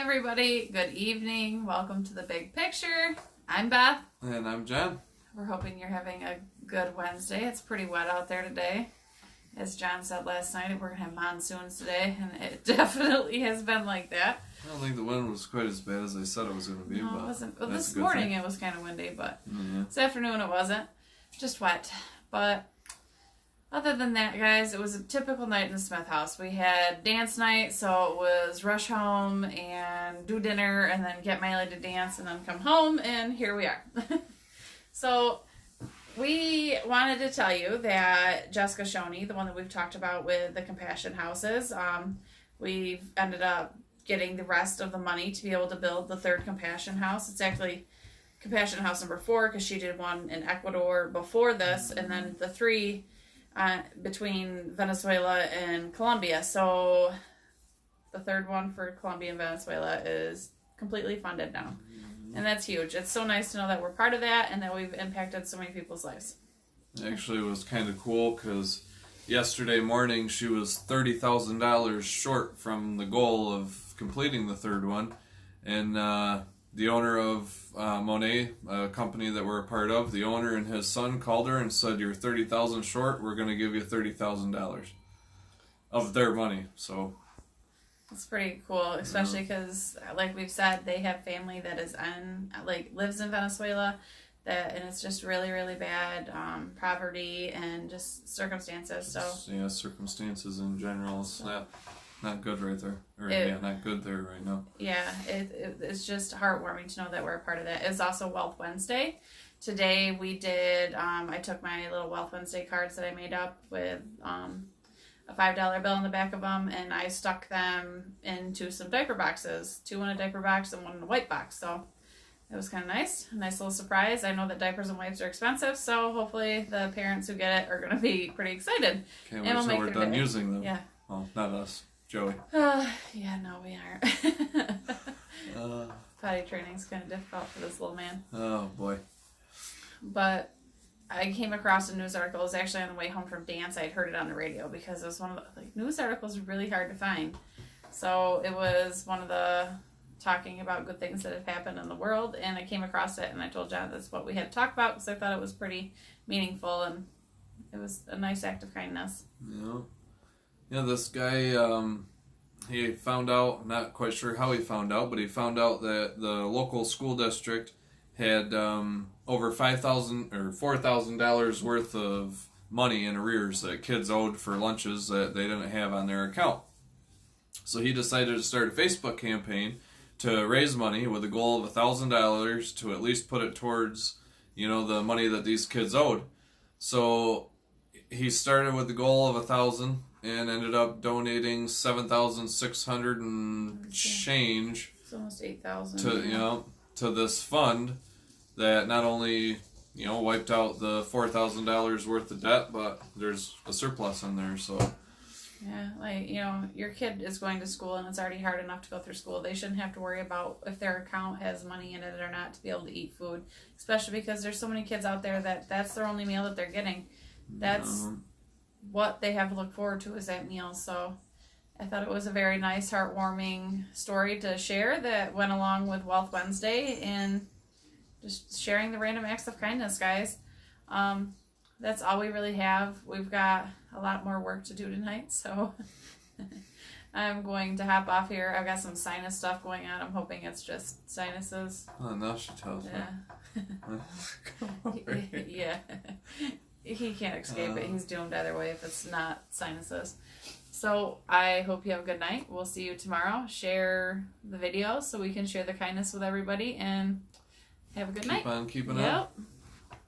everybody. Good evening. Welcome to the big picture. I'm Beth. And I'm John. We're hoping you're having a good Wednesday. It's pretty wet out there today. As John said last night, we're going to have monsoons today, and it definitely has been like that. I don't think the wind was quite as bad as I said it was going to be. No, but it wasn't. Well, that's this morning it was kind of windy, but this afternoon it wasn't. Just wet. But other than that, guys, it was a typical night in the Smith house. We had dance night, so it was rush home and do dinner and then get Miley to dance and then come home, and here we are. So we wanted to tell you that Jessica Shoney, the one that we've talked about with the Compassion Houses, we've ended up getting the rest of the money to be able to build the third Compassion House. It's actually Compassion House number 4 because she did one in Ecuador before this, and then the 3 between Venezuela and Colombia. So the third one for Colombia and Venezuela is completely funded now. And that's huge. It's so nice to know that we're part of that and that we've impacted so many people's lives. Actually, it was kind of cool because yesterday morning she was $30,000 short from the goal of completing the third one. And the owner of Monet, a company that we're a part of, the owner and his son called her and said, "You're $30,000 short. We're going to give you $30,000 of their money." So it's pretty cool, especially because, like we've said, they have family that is lives in Venezuela, and it's just really, really bad poverty and just circumstances. So yeah, circumstances in general. It's not good right there. Not good there right now. Yeah, it's just heartwarming to know that we're a part of that. It's also Wealth Wednesday. Today we did, I took my little Wealth Wednesday cards that I made up with a $5 bill in the back of them, and I stuck them into some diaper boxes, 2 in a diaper box and 1 in a white box. So it was kind of nice. A nice little surprise. I know that diapers and wipes are expensive, so hopefully the parents who get it are going to be pretty excited. Can't wait till we're done using them. Yeah. Well, not us. Joey. Yeah, no, we aren't. Potty training's kind of difficult for this little man. Oh, boy. But I came across a news article. It was actually on the way home from dance. I'd heard it on the radio because it was one of the news articles are really hard to find. So it was one of the talking about good things that have happened in the world, and I came across it, and I told John that's what we had to talk about because I thought it was pretty meaningful, and it was a nice act of kindness. Yeah, this guy, he found out, not quite sure how he found out, but he found out that the local school district had over $5,000 or $4,000 worth of money in arrears that kids owed for lunches that they didn't have on their account. So he decided to start a Facebook campaign to raise money with a goal of $1,000 to at least put it towards, the money that these kids owed. So he started with the goal of $1,000 and ended up donating $7,600 and change. It's almost $8,000. To this fund that not only wiped out the $4,000 worth of debt, but there's a surplus in there. So yeah, your kid is going to school and it's already hard enough to go through school. They shouldn't have to worry about if their account has money in it or not to be able to eat food, especially because there's so many kids out there that's their only meal that they're getting. That's what they have to look forward to is that meal. So I thought it was a very nice, heartwarming story to share that went along with Wealth Wednesday and just sharing the random acts of kindness, guys. That's all we really have. We've got a lot more work to do tonight, so I'm going to hop off here. I've got some sinus stuff going on. I'm hoping it's just sinuses. Oh, now she tells me. Yeah. He can't escape it. He's doomed either way if it's not sinuses. So I hope you have a good night. We'll see you tomorrow. Share the video so we can share the kindness with everybody and have a good night. Keep on keeping up.